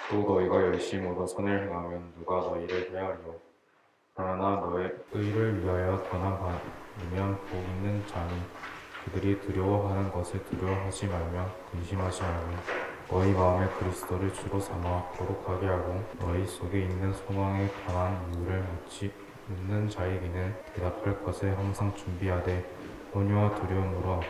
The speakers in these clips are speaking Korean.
또 너희가 열심으로 선을 행하면 누가 너희를 해하리요. 그러나 너의 의를 위하여 고난받으면 복 있는 자니 그들이 두려워하는 것을 두려워하지 말며 근심하지 말며 너희 마음에 그리스도를 주로 삼아 거룩하게 하고 너희 속에 있는 소망에 관한 이유를 묻는 자에게는 대답할 것을 항상 준비하되 온유와 두려움으로 하고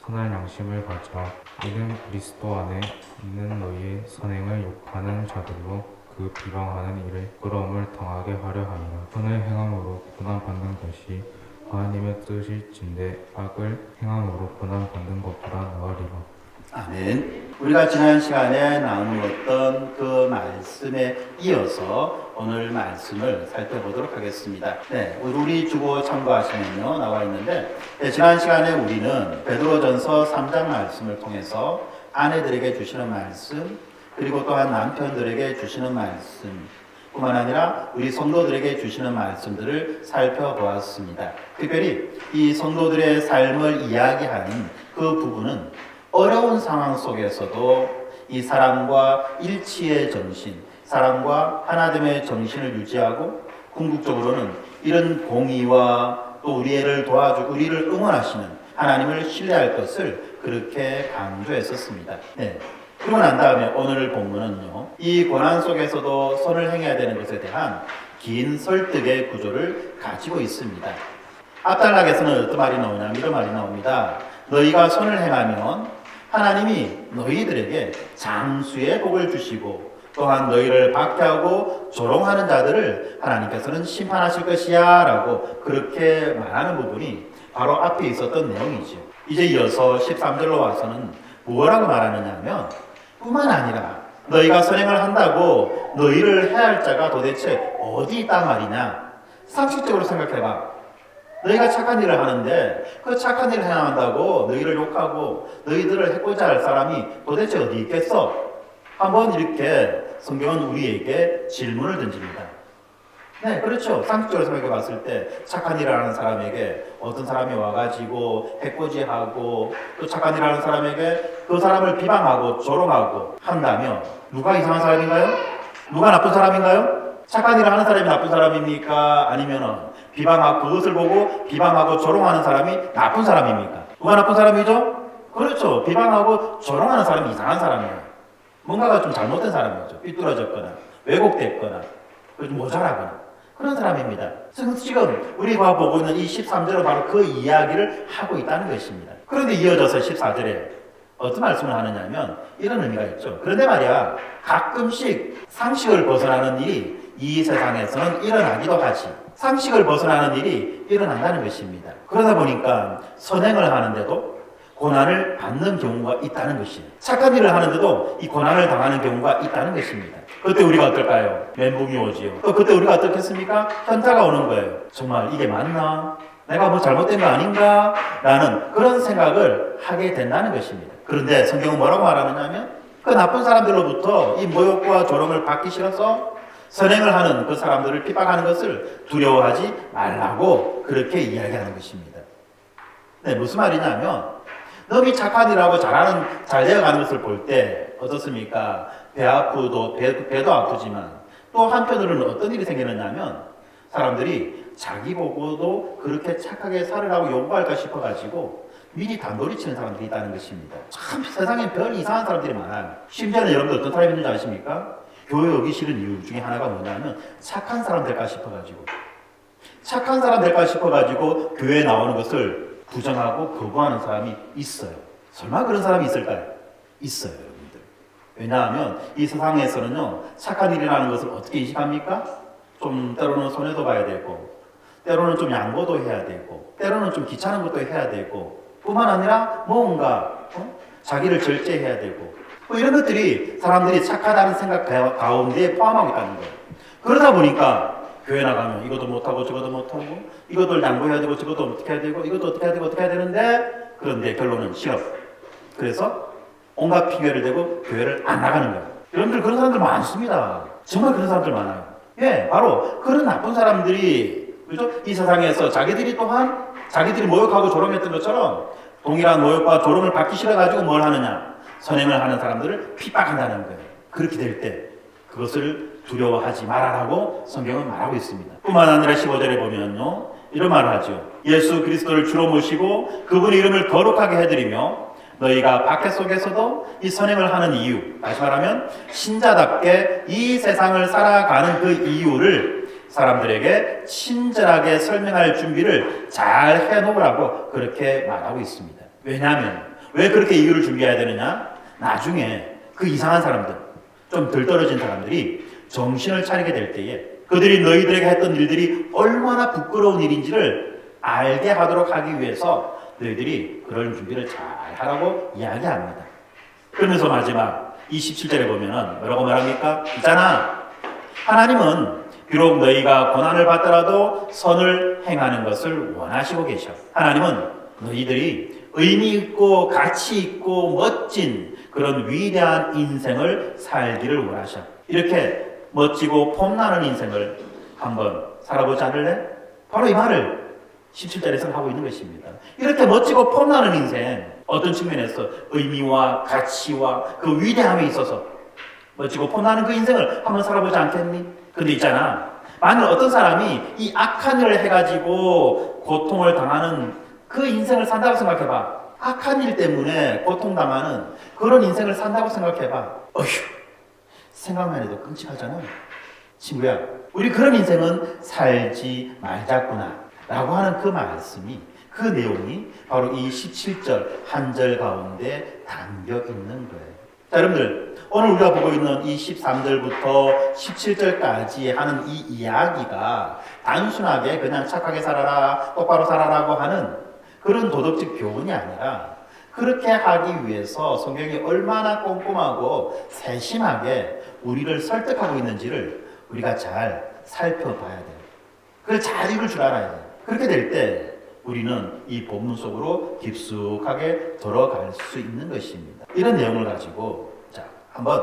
선한 양심을 가져. 이는 그리스도 안에 있는 너희의 선행을 욕하는 자들로 그 비방하는 일을 부끄러움을 당하게 하려 함이라. 선을 행함으로 고난받는 것이 하나님의 뜻일진데 악을 행함으로 고난받는 것보다 나으리라. 아멘. 우리가 지난 시간에 나누었던 그 말씀에 이어서 오늘 말씀을 살펴보도록 하겠습니다. 우리 주보 참고하시면요 나와 있는데, 지난 시간에 우리는 베드로전서 3장 말씀을 통해서 아내들에게 주시는 말씀, 그리고 또한 남편들에게 주시는 말씀 뿐만 아니라 우리 성도들에게 주시는 말씀들을 살펴보았습니다. 특별히 이 성도들의 삶을 이야기하는 그 부분은 어려운 상황 속에서도 이 사랑과 일치의 정신, 사랑과 하나됨의 정신을 유지하고 궁극적으로는 이런 공의와 또 우리를 도와주고 우리를 응원하시는 하나님을 신뢰할 것을 그렇게 강조했었습니다. 그러고 난 다음에 오늘 본문은요, 이 고난 속에서도 선을 행해야 되는 것에 대한 긴 설득의 구조를 가지고 있습니다. 앞단락에서는 어떤 말이 나오냐면 이런 말이 나옵니다. 너희가 선을 행하면 하나님이 너희들에게 장수의 복을 주시고 또한 너희를 박해하고 조롱하는 자들을 하나님께서는 심판하실 것이야 라고 그렇게 말하는 부분이 바로 앞에 있었던 내용이죠. 이제 이어서 13절로 와서는 뭐라고 말하느냐 하면, 뿐만 아니라 너희가 선행을 한다고 너희를 해할 자가 도대체 어디 있단 말이냐. 상식적으로 생각해봐. 너희가 착한 일을 하는데 그 착한 일을 행한다고 너희를 욕하고 너희들을 해코지 할 사람이 도대체 어디 있겠어? 한번 이렇게 성경은 우리에게 질문을 던집니다. 그렇죠. 상식적으로 생각해 봤을 때 착한 일을 하는 사람에게 어떤 사람이 와가지고 해코지하고 또 착한 일을 하는 사람에게 그 사람을 비방하고 조롱하고 한다면 누가 이상한 사람인가요? 누가 나쁜 사람인가요? 착한 일을 하는 사람이 나쁜 사람입니까? 아니면 비방하고 그것을 보고 비방하고 조롱하는 사람이 나쁜 사람입니까? 누가 나쁜 사람이죠? 그렇죠. 비방하고 조롱하는 사람이 이상한 사람이에요. 뭔가가 좀 잘못된 사람이죠. 삐뚤어졌거나 왜곡됐거나 좀 모자라거나 그런 사람입니다. 지금 우리가 보고 있는 이 13절은 바로 그 이야기를 하고 있다는 것입니다. 그런데 이어져서 14절에 어떤 말씀을 하느냐면 이런 의미가 있죠. 그런데 말이야, 가끔씩 상식을 벗어나는 일이 이 세상에서는 일어나기도 하지. 상식을 벗어나는 일이 일어난다는 것입니다. 그러다 보니까 선행을 하는데도 고난을 받는 경우가 있다는 것이에요. 착한 일을 하는데도 이 고난을 당하는 경우가 있다는 것입니다. 그때 우리가 어떨까요? 멘붕이 오지요. 또 그때 우리가 어떻겠습니까? 현타가 오는 거예요. 정말 이게 맞나? 내가 뭐 잘못된 거 아닌가? 라는 그런 생각을 하게 된다는 것입니다. 그런데 성경은 뭐라고 말하느냐 하면 그 나쁜 사람들로부터 이 모욕과 조롱을 받기 싫어서 선행을 하는 그 사람들을 핍박하는 것을 두려워하지 말라고 그렇게 이야기하는 것입니다. 무슨 말이냐면 너무 착한 일하고 잘 되어가는 것을 볼 때 어떻습니까? 배도 아프지만 또 한편으로는 어떤 일이 생기느냐면 사람들이 자기 보고도 그렇게 착하게 살으라고 요구할까 싶어가지고 미리 단도리 치는 사람들이 있다는 것입니다. 참 세상에 별 이상한 사람들이 많아요. 심지어는 여러분들 어떤 사람이 있는지 아십니까? 교회 오기 싫은 이유 중에 하나가 뭐냐면 착한 사람 될까 싶어가지고 교회에 나오는 것을 부정하고 거부하는 사람이 있어요. 설마 그런 사람이 있을까요? 있어요, 여러분들. 왜냐하면 이 세상에서는요, 착한 일이라는 것을 어떻게 인식합니까? 좀 때로는 손해도 봐야 되고, 때로는 좀 양보도 해야 되고, 때로는 좀 귀찮은 것도 해야 되고, 뿐만 아니라 뭔가 자기를 절제해야 되고, 이런 것들이 사람들이 착하다는 생각 가운데 포함하고 있다는 거예요. 그러다 보니까 교회 나가면 이것도 못하고 저것도 못하고 이것도 양보해야 되고 저것도 어떻게 해야 되고 이것도 어떻게 해야 되고 어떻게 해야 되는데, 그런데 결론은 싫어. 그래서 온갖 핑계를 대고 교회를 안 나가는 거예요. 여러분들 그런 사람들 많습니다. 정말 그런 사람들 많아요. 바로 그런 나쁜 사람들이, 그렇죠? 이 세상에서 자기들이 모욕하고 조롱했던 것처럼 동일한 모욕과 조롱을 받기 싫어가지고 뭘 하느냐? 선행을 하는 사람들을 핍박한다는 거예요. 그렇게 될 때 그것을 두려워하지 말아라고 성경은 말하고 있습니다. 뿐만 아니라 15절에 보면요, 이런 말을 하죠. 예수 그리스도를 주로 모시고 그분의 이름을 거룩하게 해드리며 너희가 박해 속에서도 이 선행을 하는 이유, 다시 말하면 신자답게 이 세상을 살아가는 그 이유를 사람들에게 친절하게 설명할 준비를 잘 해놓으라고 그렇게 말하고 있습니다. 왜냐하면 왜 그렇게 이유를 준비해야 되느냐? 나중에 그 이상한 사람들, 좀 덜 떨어진 사람들이 정신을 차리게 될 때에 그들이 너희들에게 했던 일들이 얼마나 부끄러운 일인지를 알게 하도록 하기 위해서 너희들이 그런 준비를 잘 하라고 이야기합니다. 그러면서 마지막 27절에 보면은 뭐라고 말합니까? 있잖아. 하나님은 비록 너희가 고난을 받더라도 선을 행하는 것을 원하시고 계셔. 하나님은 너희들이 의미 있고 가치 있고 멋진 그런 위대한 인생을 살기를 원하셔. 이렇게 멋지고 폼나는 인생을 한번 살아보지 않을래? 바로 이 말을 17절에서 하고 있는 것입니다. 이렇게 멋지고 폼나는 인생, 어떤 측면에서 의미와 가치와 그 위대함에 있어서 멋지고 폼나는 그 인생을 한번 살아보지 않겠니? 근데 있잖아, 만일 어떤 사람이 이 악한 일을 해가지고 고통을 당하는 그 인생을 산다고 생각해봐. 악한 일 때문에 고통당하는 그런 인생을 산다고 생각해봐. 어휴, 생각만 해도 끔찍하잖아. 친구야, 우리 그런 인생은 살지 말자꾸나 라고 하는 그 말씀이, 그 내용이 바로 이 17절 한 절 가운데 담겨 있는 거예요. 자, 여러분들, 오늘 우리가 보고 있는 이 13절부터 17절까지 하는 이 이야기가 단순하게 그냥 착하게 살아라, 똑바로 살아라고 하는 그런 도덕적 교훈이 아니라, 그렇게 하기 위해서 성경이 얼마나 꼼꼼하고 세심하게 우리를 설득하고 있는지를 우리가 잘 살펴봐야 돼요. 그걸 잘 읽을 줄 알아야 돼요. 그렇게 될 때 우리는 이 본문 속으로 깊숙하게 들어갈 수 있는 것입니다. 이런 내용을 가지고 자, 한번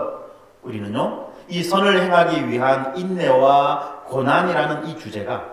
우리는요, 이 선을 행하기 위한 인내와 고난이라는 이 주제가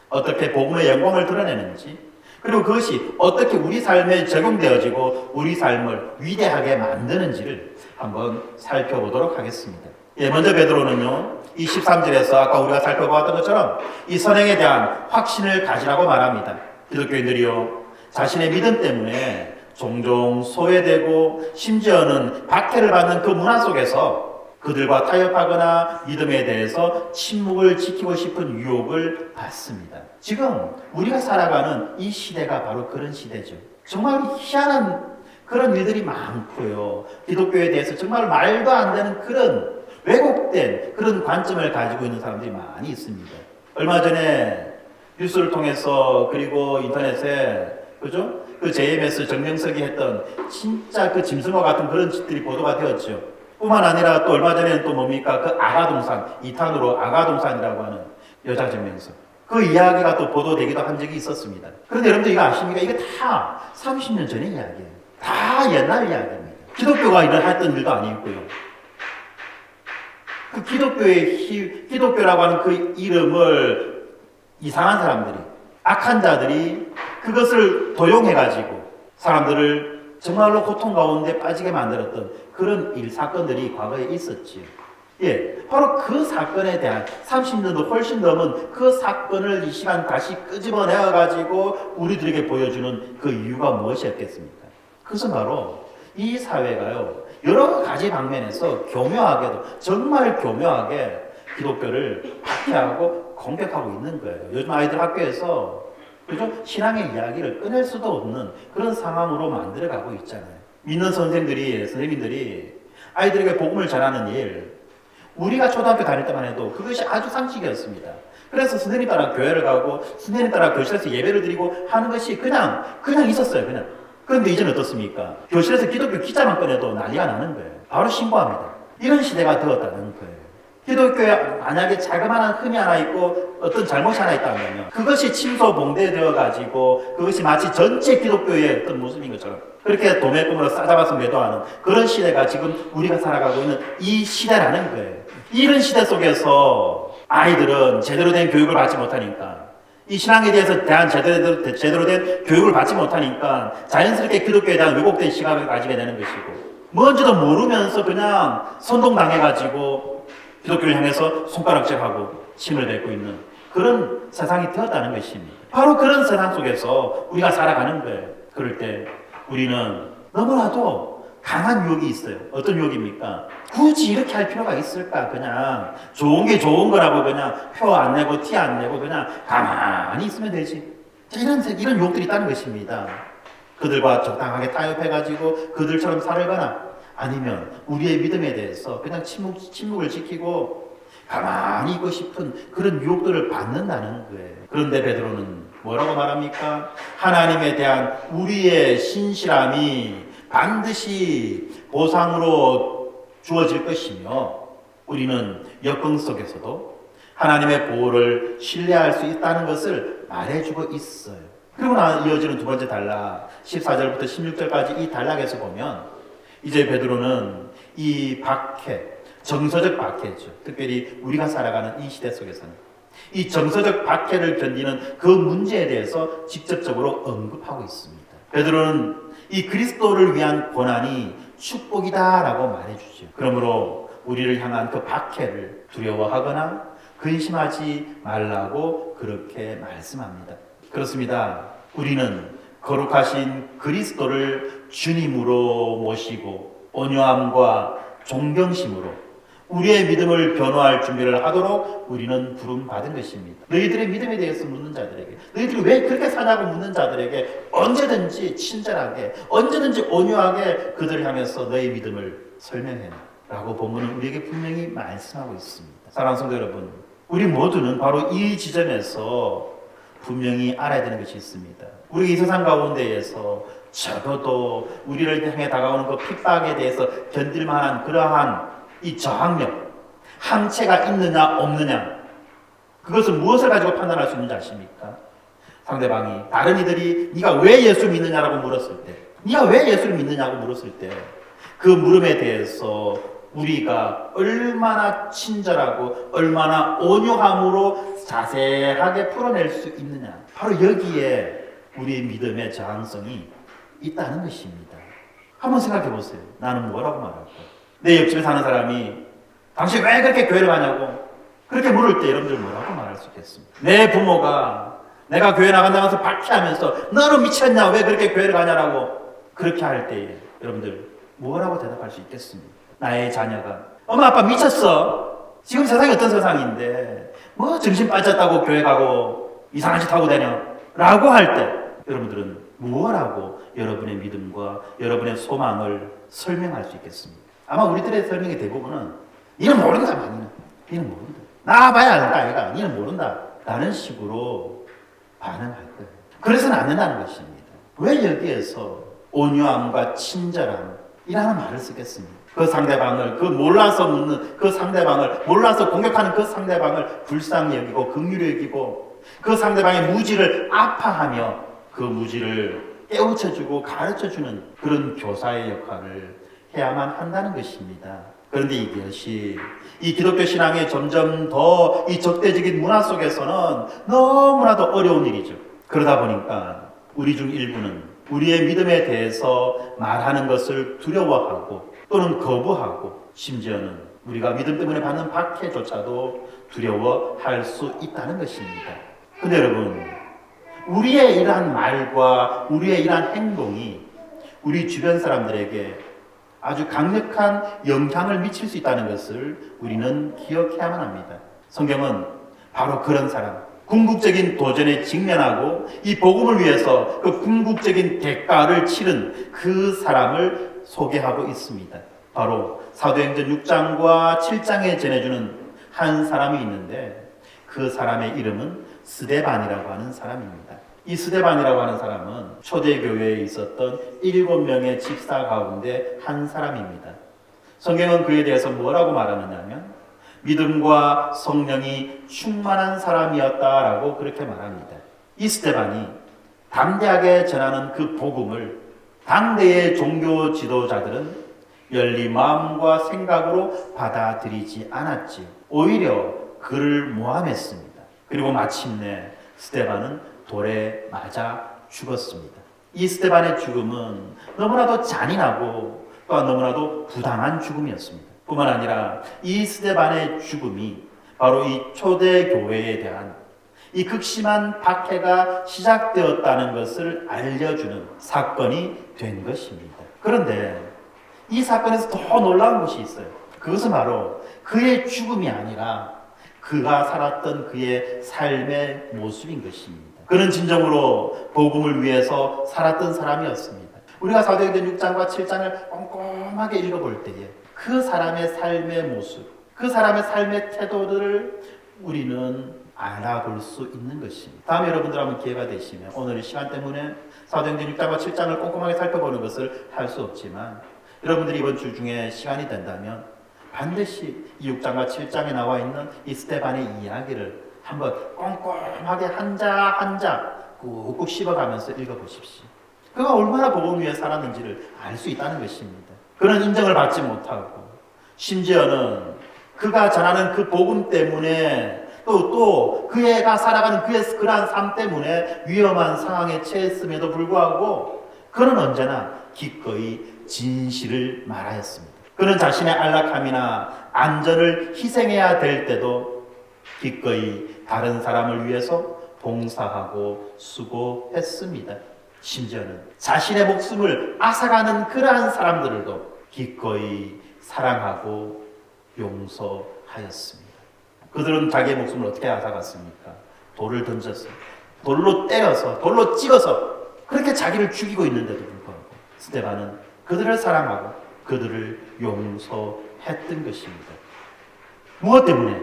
어떻게 복음의 영광을 드러내는지, 그리고 그것이 어떻게 우리 삶에 적용되어지고 우리 삶을 위대하게 만드는지를 한번 살펴보도록 하겠습니다. 예, 먼저 베드로는요, 이 13절에서 아까 우리가 살펴보았던 것처럼 이 선행에 대한 확신을 가지라고 말합니다. 기독교인들이요, 자신의 믿음 때문에 종종 소외되고 심지어는 박해를 받는 그 문화 속에서 그들과 타협하거나 믿음에 대해서 침묵을 지키고 싶은 유혹을 받습니다. 지금 우리가 살아가는 이 시대가 바로 그런 시대죠. 정말 희한한 그런 일들이 많고요. 기독교에 대해서 정말 말도 안 되는 그런 왜곡된 그런 관점을 가지고 있는 사람들이 많이 있습니다. 얼마 전에 뉴스를 통해서, 그리고 인터넷에, 그죠? 그 JMS 정명석이 했던 진짜 그 짐승과 같은 그런 짓들이 보도가 되었죠. 뿐만 아니라 또 얼마 전에는 또 뭡니까? 그 아가동산, 2탄으로 아가동산이라고 하는 여자 정명석. 그 이야기가 또 보도되기도 한 적이 있었습니다. 그런데 여러분들 이거 아십니까? 이게 다 30년 전의 이야기예요. 다 옛날 이야기입니다. 기독교가 했던 일도 아니고요. 그 기독교라고 하는 그 이름을 이상한 사람들이, 악한 자들이 그것을 도용해가지고 사람들을 정말로 고통 가운데 빠지게 만들었던 그런 사건들이 과거에 있었지요. 예, 바로 그 사건에 대한 30년도 훨씬 넘은 그 사건을 이 시간 다시 끄집어내어가지고 우리들에게 보여주는 그 이유가 무엇이었겠습니까? 그것은 바로 이 사회가요, 여러 가지 방면에서 교묘하게도, 정말 교묘하게 기독교를 박해하고 공격하고 있는 거예요. 요즘 아이들 학교에서, 그죠? 신앙의 이야기를 꺼낼 수도 없는 그런 상황으로 만들어가고 있잖아요. 믿는 선생님들이 아이들에게 복음을 전하는 일, 우리가 초등학교 다닐 때만 해도 그것이 아주 상식이었습니다. 그래서 선생님 따라 교회를 가고 선생님 따라 교실에서 예배를 드리고 하는 것이 그냥 있었어요. 그냥. 그런데 이제는 어떻습니까? 교실에서 기독교 기자만 꺼내도 난리가 나는 거예요. 바로 신고합니다. 이런 시대가 되었다는 거예요. 기독교에 만약에 자그마한 흠이 하나 있고 어떤 잘못이 하나 있다면 그것이 침소봉대되어 가지고 그것이 마치 전체 기독교의 어떤 모습인 것처럼 그렇게 도매금으로 싸잡아서 매도하는 그런 시대가 지금 우리가 살아가고 있는 이 시대라는 거예요. 이런 시대 속에서 아이들은 제대로 된 교육을 받지 못하니까, 이 신앙에 대한 제대로 된 교육을 받지 못하니까 자연스럽게 기독교에 대한 왜곡된 시각을 가지게 되는 것이고, 뭔지도 모르면서 그냥 선동당해가지고 기독교를 향해서 손가락질하고 침을 뱉고 있는 그런 세상이 되었다는 것입니다. 바로 그런 세상 속에서 우리가 살아가는 거예요. 그럴 때 우리는 너무나도 강한 유혹이 있어요. 어떤 유혹입니까? 굳이 이렇게 할 필요가 있을까? 그냥 좋은 게 좋은 거라고 그냥 표 안 내고 티 안 내고 그냥 가만히 있으면 되지. 이런 유혹들이 있다는 것입니다. 그들과 적당하게 타협해가지고 그들처럼 살거나 아니면 우리의 믿음에 대해서 그냥 침묵을 지키고 가만히 있고 싶은 그런 유혹들을 받는다는 거예요. 그런데 베드로는 뭐라고 말합니까? 하나님에 대한 우리의 신실함이 반드시 보상으로 주어질 것이며 우리는 역경 속에서도 하나님의 보호를 신뢰할 수 있다는 것을 말해주고 있어요. 그리고 이어지는 두 번째 단락 14절부터 16절까지 이 단락에서 보면 이제 베드로는 이 박해, 정서적 박해죠. 특별히 우리가 살아가는 이 시대 속에서는 이 정서적 박해를 견디는 그 문제에 대해서 직접적으로 언급하고 있습니다. 베드로는 이 그리스도를 위한 고난이 축복이다라고 말해주죠. 그러므로 우리를 향한 그 박해를 두려워하거나 근심하지 말라고 그렇게 말씀합니다. 그렇습니다. 우리는 거룩하신 그리스도를 주님으로 모시고 온유함과 존경심으로 우리의 믿음을 변호할 준비를 하도록 우리는 부름받은 것입니다. 너희들의 믿음에 대해서 묻는 자들에게, 너희들이 왜 그렇게 사냐고 묻는 자들에게 언제든지 친절하게, 언제든지 온유하게 그들을 향해서 너희 믿음을 설명해라 라고 본문은 우리에게 분명히 말씀하고 있습니다. 사랑하는 성도 여러분, 우리 모두는 바로 이 지점에서 분명히 알아야 되는 것이 있습니다. 우리 이 세상 가운데에서 적어도 우리를 향해 다가오는 그 핍박에 대해서 견딜 만한 그러한 이 저항력, 항체가 있느냐 없느냐, 그것을 무엇을 가지고 판단할 수 있는지 아십니까? 상대방이 다른 이들이 네가 왜 예수 믿느냐라고 물었을 때, 네가 왜 예수를 믿느냐고 물었을 때 그 물음에 대해서 우리가 얼마나 친절하고 얼마나 온유함으로 자세하게 풀어낼 수 있느냐, 바로 여기에 우리의 믿음의 저항성이 있다는 것입니다. 한번 생각해 보세요. 나는 뭐라고 말할까? 내 옆집에 사는 사람이 당신 왜 그렇게 교회를 가냐고 그렇게 물을 때 여러분들 뭐라고 말할 수 있겠습니까? 내 부모가 내가 교회 나간다고 해서 박해하면서 너는 미쳤냐 왜 그렇게 교회를 가냐라고 그렇게 할 때에 여러분들 뭐라고 대답할 수 있겠습니까? 나의 자녀가 엄마 아빠 미쳤어. 지금 세상이 어떤 세상인데 뭐 정신 빠졌다고 교회 가고 이상한 짓 하고 다녀 라고 할 때 여러분들은 무엇라고 여러분의 믿음과 여러분의 소망을 설명할 수 있겠습니까? 아마 우리들의 설명의 대부분은 니는 모른다, 니는 모른다. 나와봐야 알까, 얘가. 니는 모른다. 라는 식으로 반응할 거예요. 그래서는 안 된다는 것입니다. 왜 여기에서 온유함과 친절함이라는 말을 쓰겠습니까? 그 상대방을, 그 몰라서 묻는 그 상대방을, 몰라서 공격하는 그 상대방을 불쌍히 여기고 긍휼히 여기고 그 상대방의 무지를 아파하며 그 무지를 깨우쳐주고 가르쳐주는 그런 교사의 역할을 해야만 한다는 것입니다. 그런데 이것이 이 기독교 신앙의 점점 더 이 적대적인 문화 속에서는 너무나도 어려운 일이죠. 그러다 보니까 우리 중 일부는 우리의 믿음에 대해서 말하는 것을 두려워하고 또는 거부하고 심지어는 우리가 믿음 때문에 받는 박해조차도 두려워할 수 있다는 것입니다. 근데 여러분, 우리의 이러한 말과 우리의 이러한 행동이 우리 주변 사람들에게 아주 강력한 영향을 미칠 수 있다는 것을 우리는 기억해야만 합니다. 성경은 바로 그런 사람, 궁극적인 도전에 직면하고 이 복음을 위해서 그 궁극적인 대가를 치른 그 사람을 소개하고 있습니다. 바로 사도행전 6장과 7장에 전해주는 한 사람이 있는데 그 사람의 이름은 스데반이라고 하는 사람입니다. 이 스데반이라고 하는 사람은 초대교회에 있었던 7명의 집사 가운데 한 사람입니다. 성경은 그에 대해서 뭐라고 말하느냐면 믿음과 성령이 충만한 사람이었다라고 그렇게 말합니다. 이 스데반이 담대하게 전하는 그 복음을 당대의 종교 지도자들은 열린 마음과 생각으로 받아들이지 않았지. 오히려 그를 모함했습니다. 그리고 마침내 스데반은 돌에 맞아 죽었습니다. 이 스데반의 죽음은 너무나도 잔인하고 또한 너무나도 부당한 죽음이었습니다. 뿐만 아니라 이 스데반의 죽음이 바로 이 초대교회에 대한 이 극심한 박해가 시작되었다는 것을 알려주는 사건이 된 것입니다. 그런데 이 사건에서 더 놀라운 것이 있어요. 그것은 바로 그의 죽음이 아니라 그가 살았던 그의 삶의 모습인 것입니다. 그는 진정으로 복음을 위해서 살았던 사람이었습니다. 우리가 사도행전 6장과 7장을 꼼꼼하게 읽어볼 때에 그 사람의 삶의 모습, 그 사람의 삶의 태도들을 우리는 알아볼 수 있는 것입니다. 다음에 여러분들 한번 기회가 되시면 오늘 시간 때문에 사도행전 6장과 7장을 꼼꼼하게 살펴보는 것을 할 수 없지만 여러분들이 이번 주 중에 시간이 된다면 반드시 이 6장과 7장에 나와 있는 이 스데반의 이야기를 한번 꼼꼼하게 한 자 한 자 꾹꾹 씹어가면서 읽어보십시오. 그가 얼마나 복음 위에 살았는지를 알 수 있다는 것입니다. 그는 인정을 받지 못하고 심지어는 그가 전하는 그 복음 때문에 또 그가 살아가는 그의 그러한 삶 때문에 위험한 상황에 처했음에도 불구하고 그는 언제나 기꺼이 진실을 말하였습니다. 그는 자신의 안락함이나 안전을 희생해야 될 때도 기꺼이 다른 사람을 위해서 봉사하고 수고했습니다. 심지어는 자신의 목숨을 앗아가는 그러한 사람들도 기꺼이 사랑하고 용서하였습니다. 그들은 자기의 목숨을 어떻게 앗아갔습니까? 돌을 던져서, 돌로 때려서, 돌로 찍어서 그렇게 자기를 죽이고 있는데도 불구하고 스데반은 그들을 사랑하고 그들을 용서했던 것입니다. 무엇 때문에?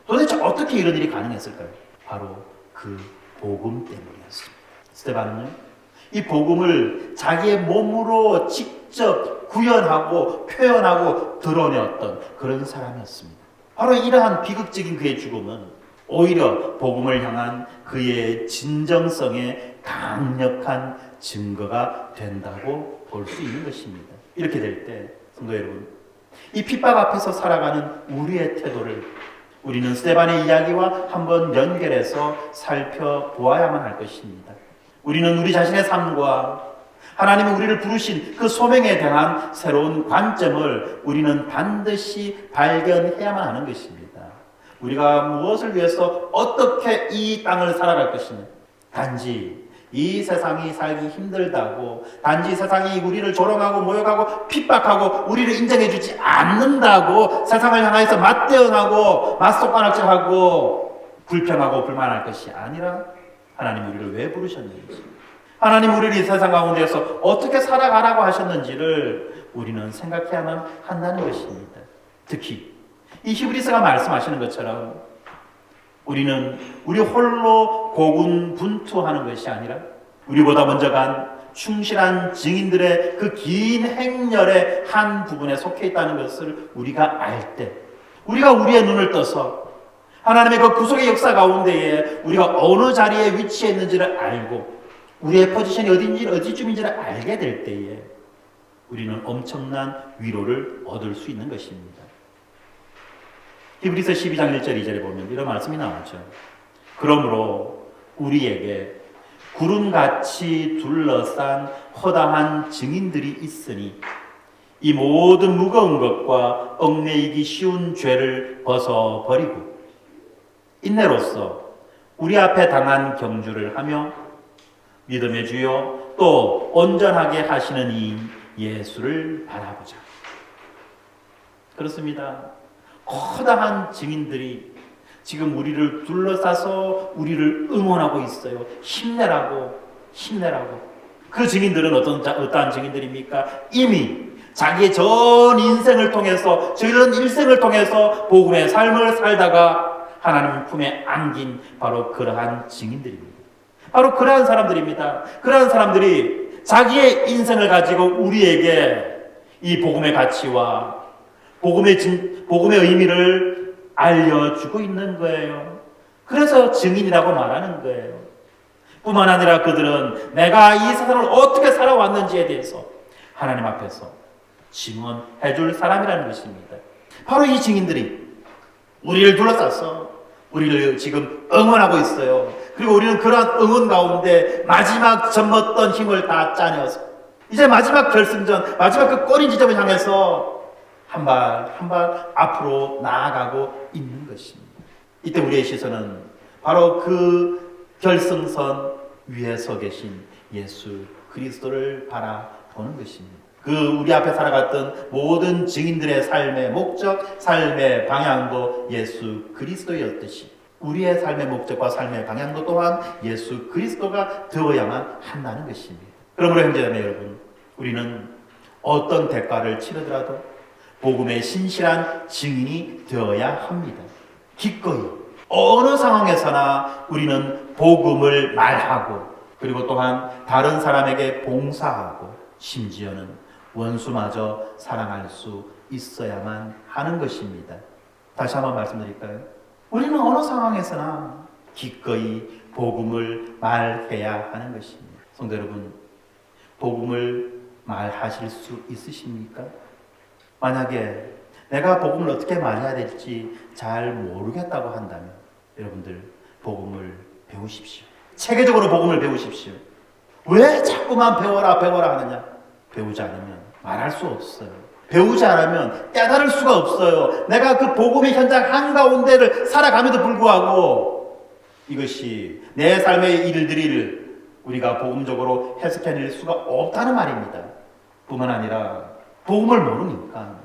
도대체 어떻게 이런 일이 가능했을까요? 바로 그 복음 때문이었습니다. 스데반은요, 이 복음을 자기의 몸으로 직접 구현하고 표현하고 드러내었던 그런 사람이었습니다. 바로 이러한 비극적인 그의 죽음은 오히려 복음을 향한 그의 진정성에 강력한 증거가 된다고 볼 수 있는 것입니다. 이렇게 될 때 성도 여러분, 이 핍박 앞에서 살아가는 우리의 태도를 우리는 스데반의 이야기와 한번 연결해서 살펴보아야만 할 것입니다. 우리는 우리 자신의 삶과 하나님이 우리를 부르신 그 소명에 대한 새로운 관점을 우리는 반드시 발견해야만 하는 것입니다. 우리가 무엇을 위해서 어떻게 이 땅을 살아갈 것이냐. 단지 이 세상이 살기 힘들다고, 단지 세상이 우리를 조롱하고 모욕하고 핍박하고 우리를 인정해주지 않는다고 세상을 향해서 맞대응하고 맞속가락질하고 불평하고 불만할 것이 아니라 하나님 우리를 왜 부르셨는지, 하나님 우리를 이 세상 가운데서 어떻게 살아가라고 하셨는지를 우리는 생각해야만 한다는 것입니다. 특히 이 히브리서가 말씀하시는 것처럼 우리는 우리 홀로 고군분투하는 것이 아니라 우리보다 먼저 간 충실한 증인들의 그 긴 행렬의 한 부분에 속해 있다는 것을 우리가 알 때, 우리가 우리의 눈을 떠서 하나님의 그 구속의 역사 가운데에 우리가 어느 자리에 위치해 있는지를 알고 우리의 포지션이 어디쯤인지를 알게 될 때에 우리는 엄청난 위로를 얻을 수 있는 것입니다. 히브리서 12장 1절 2절에 보면 이런 말씀이 나오죠. 그러므로 우리에게 구름같이 둘러싼 허다한 증인들이 있으니 이 모든 무거운 것과 얽매이기 쉬운 죄를 벗어버리고 인내로써 우리 앞에 당한 경주를 하며 믿음의 주요 또 온전하게 하시는 이 예수를 바라보자. 그렇습니다. 커다란 증인들이 지금 우리를 둘러싸서 우리를 응원하고 있어요. 힘내라고. 그 증인들은 어떠한 증인들입니까? 이미 자기의 전 인생을 통해서, 전 일생을 통해서 복음의 삶을 살다가 하나님 품에 안긴 바로 그러한 증인들입니다. 바로 그러한 사람들입니다. 그러한 사람들이 자기의 인생을 가지고 우리에게 이 복음의 가치와 복음의 의미를 알려주고 있는 거예요. 그래서 증인이라고 말하는 거예요. 뿐만 아니라 그들은 내가 이 세상을 어떻게 살아왔는지에 대해서 하나님 앞에서 증언해 줄 사람이라는 것입니다. 바로 이 증인들이 우리를 둘러싸서 우리를 지금 응원하고 있어요. 그리고 우리는 그러한 응원 가운데 마지막 젖먹던 힘을 다 짜내어서 이제 마지막 결승전, 마지막 그 꼬린 지점을 향해서 한 발 한 발 앞으로 나아가고 있는 것입니다. 이때 우리의 시선은 바로 그 결승선 위에 서 계신 예수 그리스도를 바라보는 것입니다. 그 우리 앞에 살아갔던 모든 증인들의 삶의 목적, 삶의 방향도 예수 그리스도였듯이 우리의 삶의 목적과 삶의 방향도 또한 예수 그리스도가 되어야만 한다는 것입니다. 그러므로 형제자매 여러분, 우리는 어떤 대가를 치르더라도 복음의 신실한 증인이 되어야 합니다. 기꺼이 어느 상황에서나 우리는 복음을 말하고 그리고 또한 다른 사람에게 봉사하고 심지어는 원수마저 사랑할 수 있어야만 하는 것입니다. 다시 한번 말씀드릴까요? 우리는 어느 상황에서나 기꺼이 복음을 말해야 하는 것입니다. 성도 여러분, 복음을 말하실 수 있으십니까? 만약에 내가 복음을 어떻게 말해야 될지 잘 모르겠다고 한다면 여러분들 복음을 배우십시오. 체계적으로 복음을 배우십시오. 왜 자꾸만 배워라 하느냐? 배우지 않으면 말할 수 없어요. 배우지 않으면 깨달을 수가 없어요. 내가 그 복음의 현장 한가운데를 살아감에도 불구하고 이것이 내 삶의 일들을 우리가 복음적으로 해석해낼 수가 없다는 말입니다. 뿐만 아니라 복음을 모르니까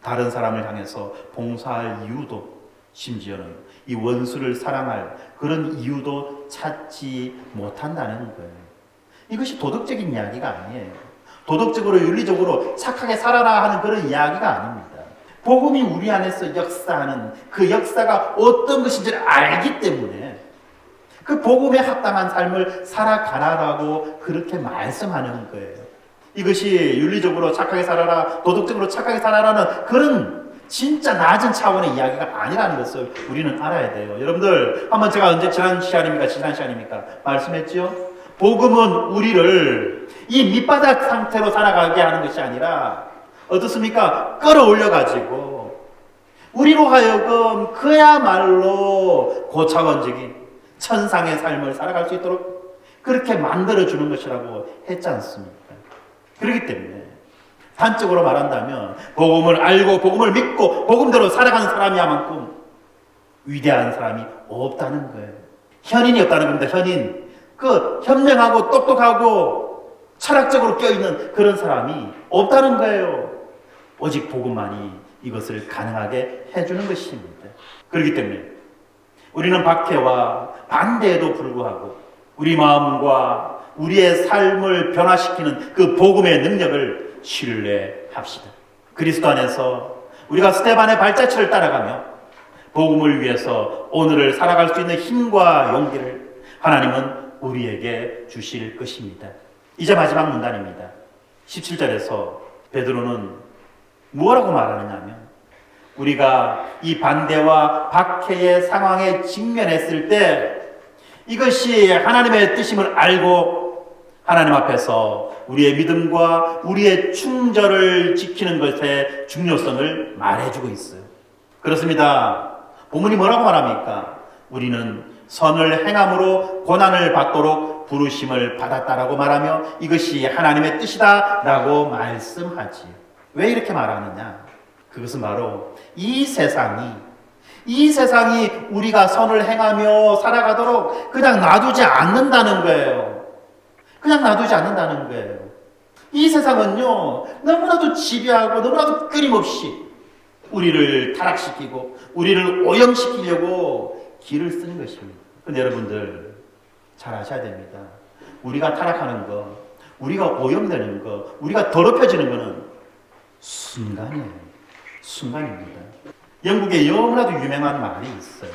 다른 사람을 향해서 봉사할 이유도 심지어는 이 원수를 사랑할 그런 이유도 찾지 못한다는 거예요. 이것이 도덕적인 이야기가 아니에요. 도덕적으로 윤리적으로 착하게 살아라 하는 그런 이야기가 아닙니다. 복음이 우리 안에서 역사하는 그 역사가 어떤 것인지를 알기 때문에 그 복음에 합당한 삶을 살아가라라고 그렇게 말씀하는 거예요. 이것이 윤리적으로 착하게 살아라, 도덕적으로 착하게 살아라는 그런 진짜 낮은 차원의 이야기가 아니라는 것을 우리는 알아야 돼요. 여러분들, 한번 제가 언제 지난 시간입니까? 말씀했죠? 복음은 우리를 이 밑바닥 상태로 살아가게 하는 것이 아니라 어떻습니까? 끌어올려가지고 우리로 하여금 그야말로 고차원적인 천상의 삶을 살아갈 수 있도록 그렇게 만들어주는 것이라고 했지 않습니까? 그렇기 때문에 단적으로 말한다면 복음을 알고 복음을 믿고 복음대로 살아가는 사람이야만큼 위대한 사람이 없다는 거예요. 현인이 없다는 겁니다. 현인. 그 현명하고 똑똑하고 철학적으로 껴있는 그런 사람이 없다는 거예요. 오직 복음만이 이것을 가능하게 해주는 것입니다. 그렇기 때문에 우리는 박해와 반대에도 불구하고 우리 마음과 우리의 삶을 변화시키는 그 복음의 능력을 신뢰합시다. 그리스도 안에서 우리가 스테반의 발자취를 따라가며 복음을 위해서 오늘을 살아갈 수 있는 힘과 용기를 하나님은 우리에게 주실 것입니다. 이제 마지막 문단입니다. 17절에서 베드로는 무엇라고 말하느냐면 우리가 이 반대와 박해의 상황에 직면했을 때 이것이 하나님의 뜻임을 알고 하나님 앞에서 우리의 믿음과 우리의 충절을 지키는 것의 중요성을 말해주고 있어요. 그렇습니다. 본문이 뭐라고 말합니까? 우리는 선을 행함으로 고난을 받도록 부르심을 받았다라고 말하며 이것이 하나님의 뜻이다 라고 말씀하지. 왜 이렇게 말하느냐? 그것은 바로 이 세상이 우리가 선을 행하며 살아가도록 그냥 놔두지 않는다는 거예요. 그냥 놔두지 않는다는 거예요. 이 세상은요, 너무나도 지배하고 너무나도 끊임없이 우리를 타락시키고 우리를 오염시키려고 길을 쓰는 것입니다. 근데 여러분들 잘 아셔야 됩니다. 우리가 타락하는 거, 우리가 오염되는 거, 우리가 더럽혀지는 거는 순간이에요. 순간입니다. 영국에 너무나도 유명한 말이 있어요.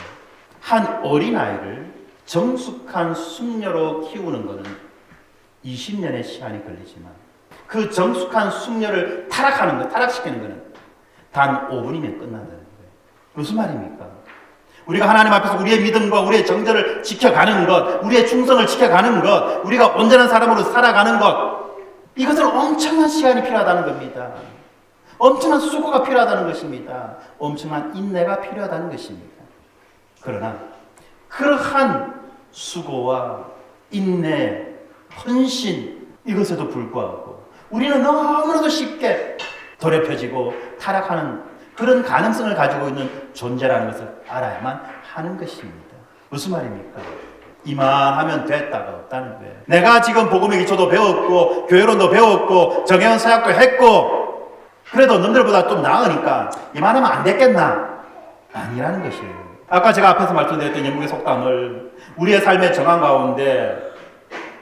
한 어린아이를 정숙한 숙녀로 키우는 것은 20년의 시간이 걸리지만 그 정숙한 숙녀를 타락시키는 것은 단 5분이면 끝난다는 거예요. 무슨 말입니까? 우리가 하나님 앞에서 우리의 믿음과 우리의 정절을 지켜가는 것, 우리의 충성을 지켜가는 것, 우리가 온전한 사람으로 살아가는 것, 이것은 엄청난 시간이 필요하다는 겁니다. 엄청난 수고가 필요하다는 것입니다. 엄청난 인내가 필요하다는 것입니다. 그러나 그러한 수고와 인내, 헌신 이것에도 불구하고 우리는 너무나도 쉽게 더럽혀지고 타락하는 그런 가능성을 가지고 있는 존재라는 것을 알아야만 하는 것입니다. 무슨 말입니까? 이만하면 됐다가 없다는 거예요. 내가 지금 복음의 기초도 배웠고 교회론도 배웠고 정예원 사역도 했고 그래도 너희들보다 좀 나으니까 이만하면 안 됐겠나? 아니라는 것이에요. 아까 제가 앞에서 말씀드렸던 영국의 속담을 우리의 삶의 정황 가운데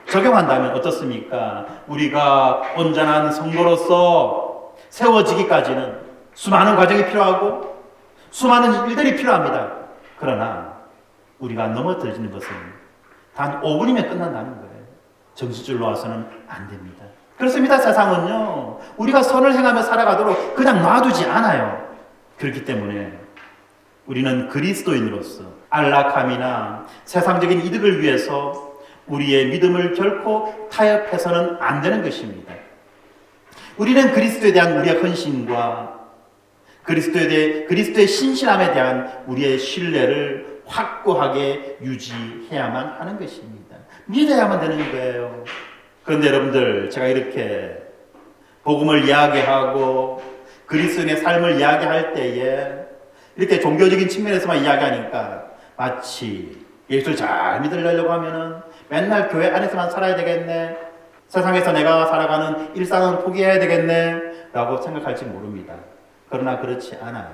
적용한다면 어떻습니까? 우리가 온전한 성도로서 세워지기까지는 수많은 과정이 필요하고 수많은 일들이 필요합니다. 그러나 우리가 넘어뜨리는 것은 단 5분이면 끝난다는 거예요. 정신줄로 와서는 안 됩니다. 그렇습니다. 세상은요. 우리가 선을 행하며 살아가도록 그냥 놔두지 않아요. 그렇기 때문에 우리는 그리스도인으로서 안락함이나 세상적인 이득을 위해서 우리의 믿음을 결코 타협해서는 안 되는 것입니다. 우리는 그리스도에 대한 우리의 헌신과 그리스도의 신실함에 대한 우리의 신뢰를 확고하게 유지해야만 하는 것입니다. 믿어야만 되는 거예요. 그런데 여러분들, 제가 이렇게 복음을 이야기하고 그리스도인의 삶을 이야기할 때에 이렇게 종교적인 측면에서만 이야기하니까 마치 예수를 잘 믿으려고 하면은 맨날 교회 안에서만 살아야 되겠네, 세상에서 내가 살아가는 일상은 포기해야 되겠네 라고 생각할지 모릅니다. 그러나 그렇지 않아요.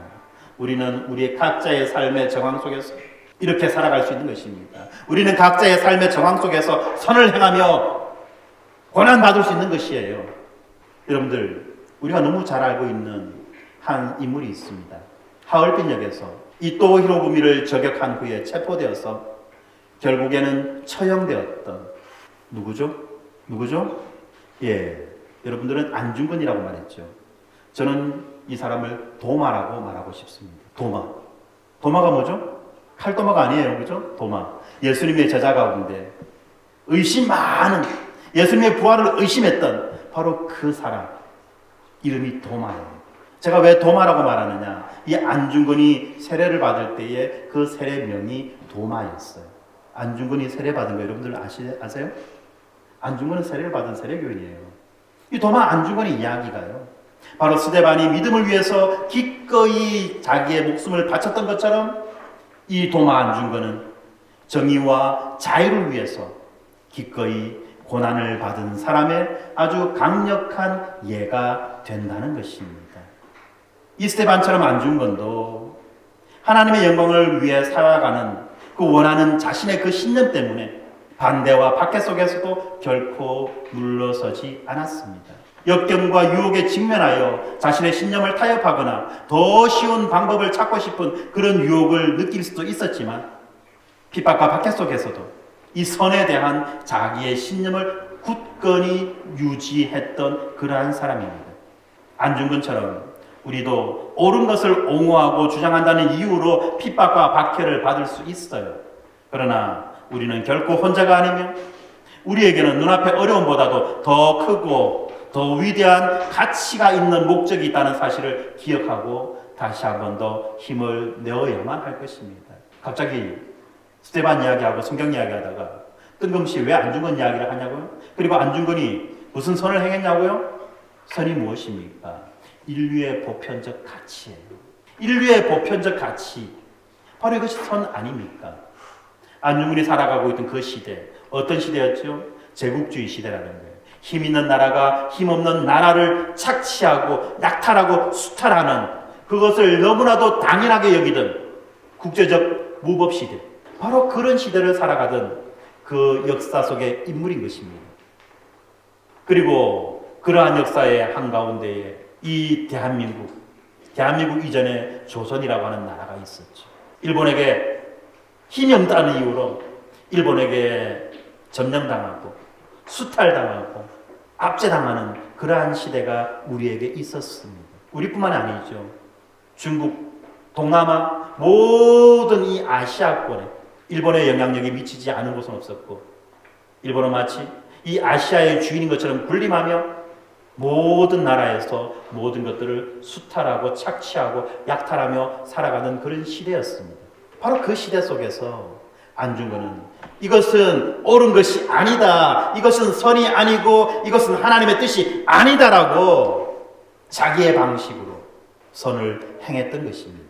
우리는 우리의 각자의 삶의 정황 속에서 이렇게 살아갈 수 있는 것입니다. 우리는 각자의 삶의 정황 속에서 선을 행하며 고난받을 수 있는 것이에요. 여러분들, 우리가 너무 잘 알고 있는 한 인물이 있습니다. 하얼빈역에서 이토 히로부미를 저격한 후에 체포되어서 결국에는 처형되었던 누구죠? 예, 여러분들은 안중근이라고 말했죠. 저는 이 사람을 도마라고 말하고 싶습니다. 도마가 뭐죠? 칼도마가 아니에요, 그죠? 도마. 예수님의 제자 가운데 의심 많은, 예수님의 부활을 의심했던 바로 그 사람 이름이 도마예요. 제가 왜 도마라고 말하느냐? 이 안중근이 세례를 받을 때에 그 세례명이 도마였어요. 안중근이 세례받은 거 여러분들 아세요? 안중근은 세례를 받은 세례교인이에요. 이 도마 안중근의 이야기가요, 바로 스데반이 믿음을 위해서 기꺼이 자기의 목숨을 바쳤던 것처럼 이 도마 안중근은 정의와 자유를 위해서 기꺼이 고난을 받은 사람의 아주 강력한 예가 된다는 것입니다. 이 스데반처럼 안중근도 하나님의 영광을 위해 살아가는 그 원하는 자신의 그 신념 때문에 반대와 박해 속에서도 결코 물러서지 않았습니다. 역경과 유혹에 직면하여 자신의 신념을 타협하거나 더 쉬운 방법을 찾고 싶은 그런 유혹을 느낄 수도 있었지만 핍박과 박해 속에서도 이 선에 대한 자기의 신념을 굳건히 유지했던 그러한 사람입니다. 안중근처럼 우리도 옳은 것을 옹호하고 주장한다는 이유로 핍박과 박해를 받을 수 있어요. 그러나 우리는 결코 혼자가 아니며 우리에게는 눈앞의 어려움보다도 더 크고 더 위대한 가치가 있는 목적이 있다는 사실을 기억하고 다시 한 번 더 힘을 내어야만 할 것입니다. 갑자기 스데반 이야기하고 성경 이야기하다가 뜬금없이 왜 안중근 이야기를 하냐고요? 그리고 안중근이 무슨 선을 행했냐고요? 선이 무엇입니까? 인류의 보편적 가치예요. 인류의 보편적 가치, 바로 이것이 선 아닙니까? 안중근이 살아가고 있던 그 시대, 어떤 시대였죠? 제국주의 시대라는 거예요. 힘 있는 나라가 힘없는 나라를 착취하고 약탈하고 수탈하는, 그것을 너무나도 당연하게 여기던 국제적 무법 시대, 바로 그런 시대를 살아가던 그 역사 속의 인물인 것입니다. 그리고 그러한 역사의 한가운데에 이 대한민국 이전에 조선이라고 하는 나라가 있었죠. 일본에게 힘이 없다는 이유로 일본에게 점령당하고 수탈당하고 압제당하는 그러한 시대가 우리에게 있었습니다. 우리뿐만이 아니죠. 중국, 동남아, 모든 이 아시아권에 일본의 영향력이 미치지 않은 곳은 없었고, 일본은 마치 이 아시아의 주인인 것처럼 군림하며 모든 나라에서 모든 것들을 수탈하고 착취하고 약탈하며 살아가는 그런 시대였습니다. 바로 그 시대 속에서 안중근은 이것은 옳은 것이 아니다, 이것은 선이 아니고 이것은 하나님의 뜻이 아니다라고 자기의 방식으로 선을 행했던 것입니다.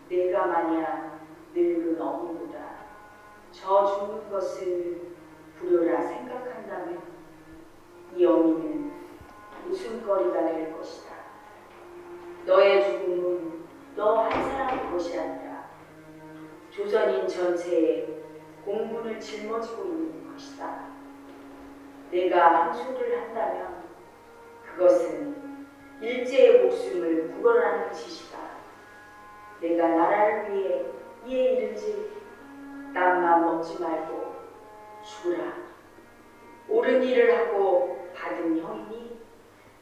내가 만약 늙은 어미보다 저 죽는 것을 불효라 생각한다면 이 어미는 웃음거리가 될 것이다. 너의 죽음은 너 한 사람의 것이 아니라 조선인 전체에 공분을 짊어지고 있는 것이다. 내가 항소를 한다면 그것은 일제의 목숨을 구걸하는 짓이다. 내가 나라를 위해 이에 이르지 땀만 먹지 말고 죽으라. 옳은 일을 하고 받은 형이니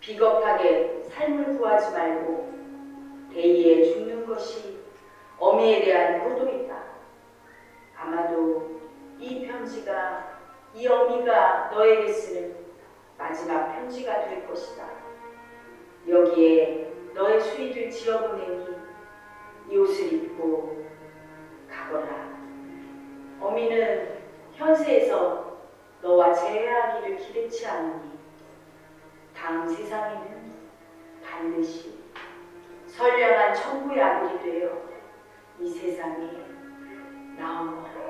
비겁하게 삶을 구하지 말고 대의에 죽는 것이 어미에 대한 효도이다. 아마도 이 편지가 이 어미가 너에게 쓰는 마지막 편지가 될 것이다. 여기에 너의 수의를 지어보내니 이 옷을 입고 가거라. 어미는 현세에서 너와 재회하기를 기대치 않으니 다음 세상에는 반드시 선량한 천부의 아들이 되어 이 세상에 나오너라.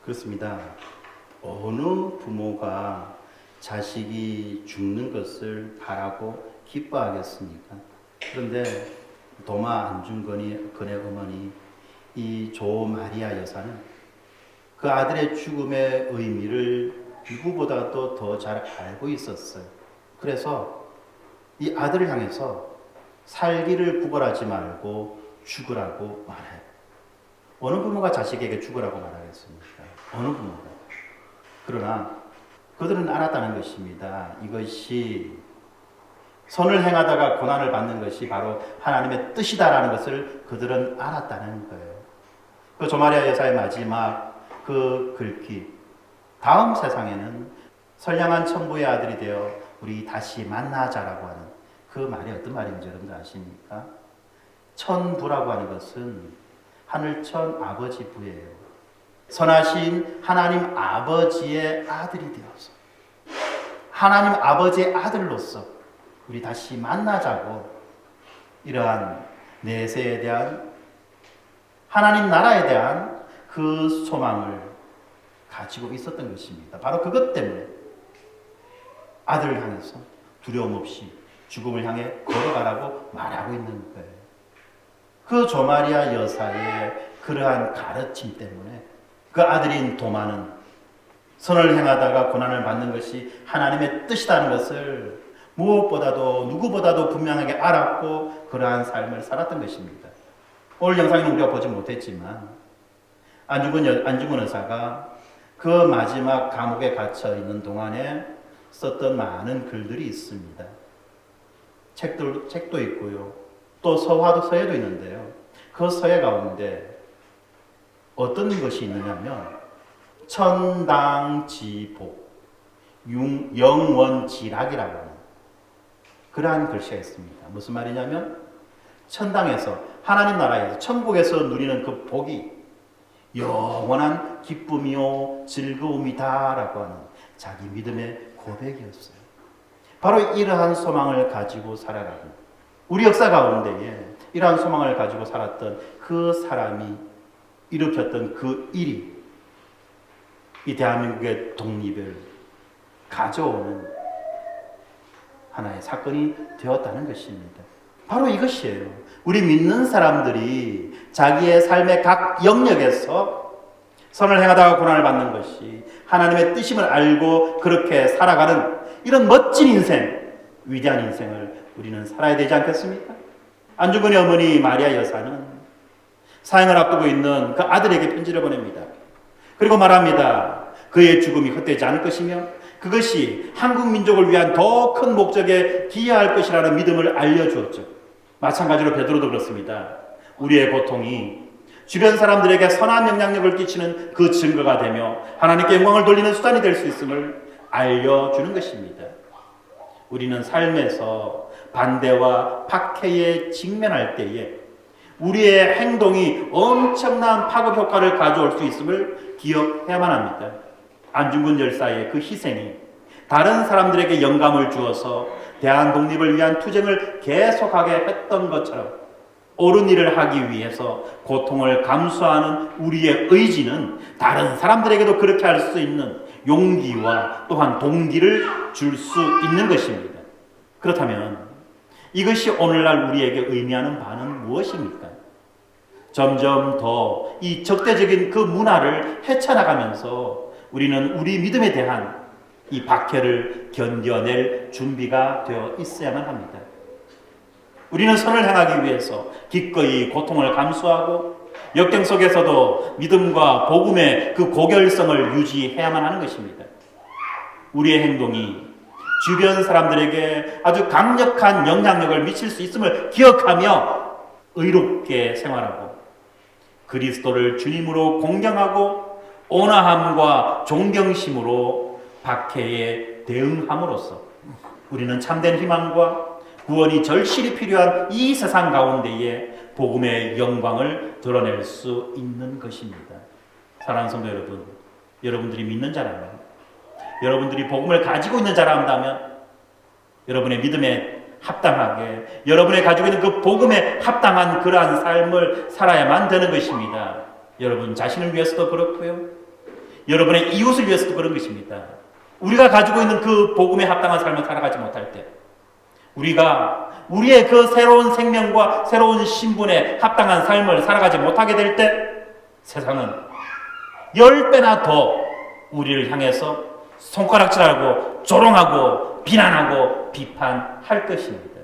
그렇습니다. 어느 부모가 자식이 죽는 것을 바라고 기뻐하겠습니까? 그런데 도마 안중근의 어머니 이 조마리아 여사는 그 아들의 죽음의 의미를 누구보다도 더 잘 알고 있었어요. 그래서 이 아들을 향해서 살기를 구걸하지 말고 죽으라고 말해요. 어느 부모가 자식에게 죽으라고 말하겠습니까? 어느 부모가. 그러나 그들은 알았다는 것입니다. 이것이 선을 행하다가 고난을 받는 것이 바로 하나님의 뜻이다라는 것을 그들은 알았다는 거예요. 그 조마리아 여사의 마지막 그 글귀, 다음 세상에는 선량한 천부의 아들이 되어 우리 다시 만나자라고 하는 그 말이 어떤 말인지 여러분들 아십니까? 천부라고 하는 것은 하늘천 아버지 부예요. 선하신 하나님 아버지의 아들이 되어서 하나님 아버지의 아들로서 우리 다시 만나자고 이러한 내세에 대한 하나님 나라에 대한 그 소망을 가지고 있었던 것입니다. 바로 그것 때문에 아들을 향해서 두려움 없이 죽음을 향해 걸어가라고 말하고 있는 거예요. 그 조마리아 여사의 그러한 가르침 때문에 그 아들인 도마는 선을 행하다가 고난을 받는 것이 하나님의 뜻이라는 것을 무엇보다도 누구보다도 분명하게 알았고 그러한 삶을 살았던 것입니다. 오늘 영상에는 우리가 보지 못했지만 안중근 의사가 그 마지막 감옥에 갇혀 있는 동안에 썼던 많은 글들이 있습니다. 책도 있고요. 또 서예도 있는데요. 그 서예 가운데 어떤 것이 있느냐면 천당지복, 영원지락이라고 하는 그러한 글씨가 있습니다. 무슨 말이냐면 천당에서 하나님 나라에서 천국에서 누리는 그 복이 영원한 기쁨이요 즐거움이다라고 하는 자기 믿음의 고백이었어요. 바로 이러한 소망을 가지고 살아가는 우리 역사 가운데에 이러한 소망을 가지고 살았던 그 사람이 일으켰던 그 일이 이 대한민국의 독립을 가져오는 하나의 사건이 되었다는 것입니다. 바로 이것이에요. 우리 믿는 사람들이 자기의 삶의 각 영역에서 선을 행하다가 고난을 받는 것이 하나님의 뜻임을 알고 그렇게 살아가는 이런 멋진 인생, 위대한 인생을 우리는 살아야 되지 않겠습니까? 안중근의 어머니 마리아 여사는 사형을 앞두고 있는 그 아들에게 편지를 보냅니다. 그리고 말합니다. 그의 죽음이 헛되지 않을 것이며 그것이 한국 민족을 위한 더 큰 목적에 기여할 것이라는 믿음을 알려주었죠. 마찬가지로 베드로도 그렇습니다. 우리의 고통이 주변 사람들에게 선한 영향력을 끼치는 그 증거가 되며 하나님께 영광을 돌리는 수단이 될 수 있음을 알려주는 것입니다. 우리는 삶에서 반대와 박해에 직면할 때에 우리의 행동이 엄청난 파급 효과를 가져올 수 있음을 기억해야만 합니다. 안중근 열사의 그 희생이 다른 사람들에게 영감을 주어서 대한 독립을 위한 투쟁을 계속하게 했던 것처럼 옳은 일을 하기 위해서 고통을 감수하는 우리의 의지는 다른 사람들에게도 그렇게 할 수 있는 용기와 또한 동기를 줄 수 있는 것입니다. 그렇다면 이것이 오늘날 우리에게 의미하는 바는 무엇입니까? 점점 더 이 적대적인 그 문화를 헤쳐나가면서 우리는 우리 믿음에 대한 이 박해를 견뎌낼 준비가 되어 있어야만 합니다. 우리는 선을 행하기 위해서 기꺼이 고통을 감수하고 역경 속에서도 믿음과 복음의 그 고결성을 유지해야만 하는 것입니다. 우리의 행동이 주변 사람들에게 아주 강력한 영향력을 미칠 수 있음을 기억하며 의롭게 생활하고 그리스도를 주님으로 공경하고 온화함과 존경심으로 박해에 대응함으로써 우리는 참된 희망과 구원이 절실히 필요한 이 세상 가운데에 복음의 영광을 드러낼 수 있는 것입니다. 사랑하는 성도 여러분, 여러분들이 믿는 자라면, 여러분들이 복음을 가지고 있는 자라면 여러분의 믿음에 합당하게 여러분이 가지고 있는 그 복음에 합당한 그러한 삶을 살아야만 되는 것입니다. 여러분 자신을 위해서도 그렇고요. 여러분의 이웃을 위해서도 그런 것입니다. 우리가 가지고 있는 그 복음에 합당한 삶을 살아가지 못할 때 우리가 우리의 그 새로운 생명과 새로운 신분에 합당한 삶을 살아가지 못하게 될 때 세상은 10배나 더 우리를 향해서 손가락질하고 조롱하고 비난하고 비판할 것입니다.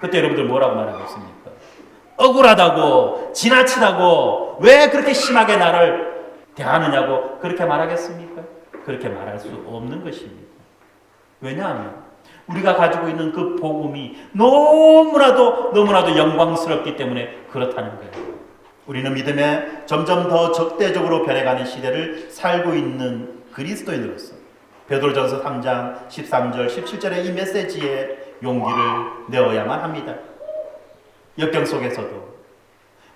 그때 여러분들 뭐라고 말하겠습니까? 억울하다고 지나치다고 왜 그렇게 심하게 나를 대하느냐고 그렇게 말하겠습니까? 그렇게 말할 수 없는 것입니다. 왜냐하면 우리가 가지고 있는 그 복음이 너무나도 영광스럽기 때문에 그렇다는 거예요. 우리는 믿음에 점점 더 적대적으로 변해가는 시대를 살고 있는 그리스도인으로서 베드로전서 3장 13절 17절의 이 메시지에 용기를 내어야만 합니다. 역경 속에서도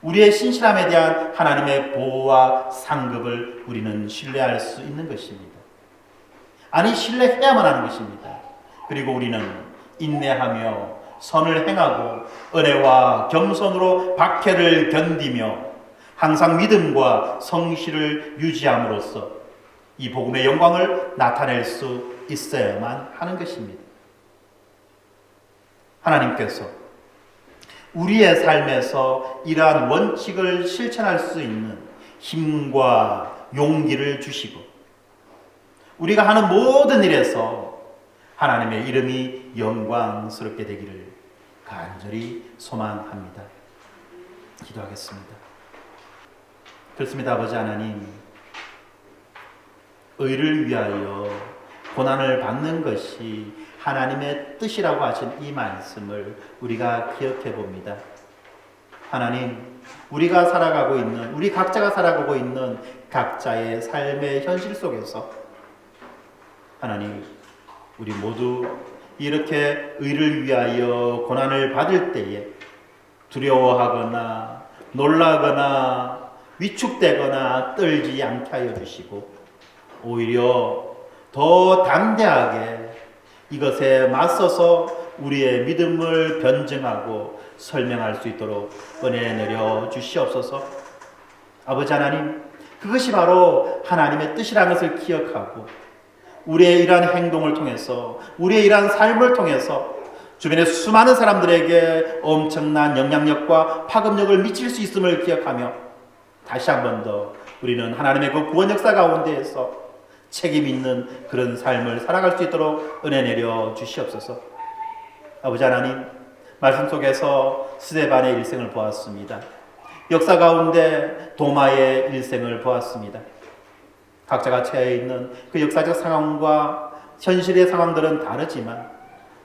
우리의 신실함에 대한 하나님의 보호와 상급을 우리는 신뢰할 수 있는 것입니다. 아니 신뢰해야만 하는 것입니다. 그리고 우리는 인내하며 선을 행하고 은혜와 겸손으로 박해를 견디며 항상 믿음과 성실을 유지함으로써 이 복음의 영광을 나타낼 수 있어야만 하는 것입니다. 하나님께서 우리의 삶에서 이러한 원칙을 실천할 수 있는 힘과 용기를 주시고 우리가 하는 모든 일에서 하나님의 이름이 영광스럽게 되기를 간절히 소망합니다. 기도하겠습니다. 그렇습니다. 아버지 하나님, 의를 위하여 고난을 받는 것이 하나님의 뜻이라고 하신 이 말씀을 우리가 기억해 봅니다. 하나님, 우리가 살아가고 있는, 우리 각자가 살아가고 있는 각자의 삶의 현실 속에서 하나님, 우리 모두 이렇게 의를 위하여 고난을 받을 때에 두려워하거나 놀라거나 위축되거나 떨지 않게 하여 주시고, 오히려 더 담대하게 이것에 맞서서 우리의 믿음을 변증하고 설명할 수 있도록 은혜 내려 주시옵소서. 아버지 하나님, 그것이 바로 하나님의 뜻이라는 것을 기억하고 우리의 이러한 행동을 통해서, 우리의 이러한 삶을 통해서 주변의 수많은 사람들에게 엄청난 영향력과 파급력을 미칠 수 있음을 기억하며 다시 한 번 더 우리는 하나님의 그 구원 역사 가운데에서 책임 있는 그런 삶을 살아갈 수 있도록 은혜 내려 주시옵소서. 아버지 하나님, 말씀 속에서 스데반의 일생을 보았습니다. 역사 가운데 도마의 일생을 보았습니다. 각자가 처해 있는 그 역사적 상황과 현실의 상황들은 다르지만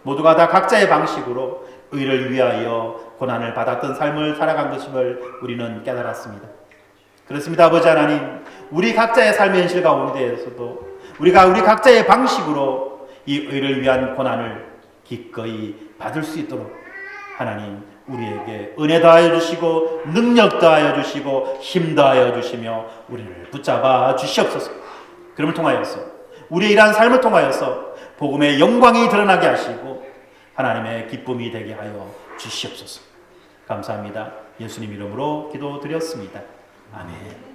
모두가 다 각자의 방식으로 의를 위하여 고난을 받았던 삶을 살아간 것임을 우리는 깨달았습니다. 그렇습니다. 아버지 하나님, 우리 각자의 삶의 현실 가운데에서도 우리가 우리 각자의 방식으로 이 의를 위한 고난을 기꺼이 받을 수 있도록 하나님 우리에게 은혜 더하여 주시고 능력 더하여 주시고 힘 더하여 주시며 우리를 붙잡아 주시옵소서. 그럼을 통하여서 우리의 이러한 삶을 통하여서 복음의 영광이 드러나게 하시고 하나님의 기쁨이 되게 하여 주시옵소서. 감사합니다. 예수님 이름으로 기도드렸습니다. 아멘.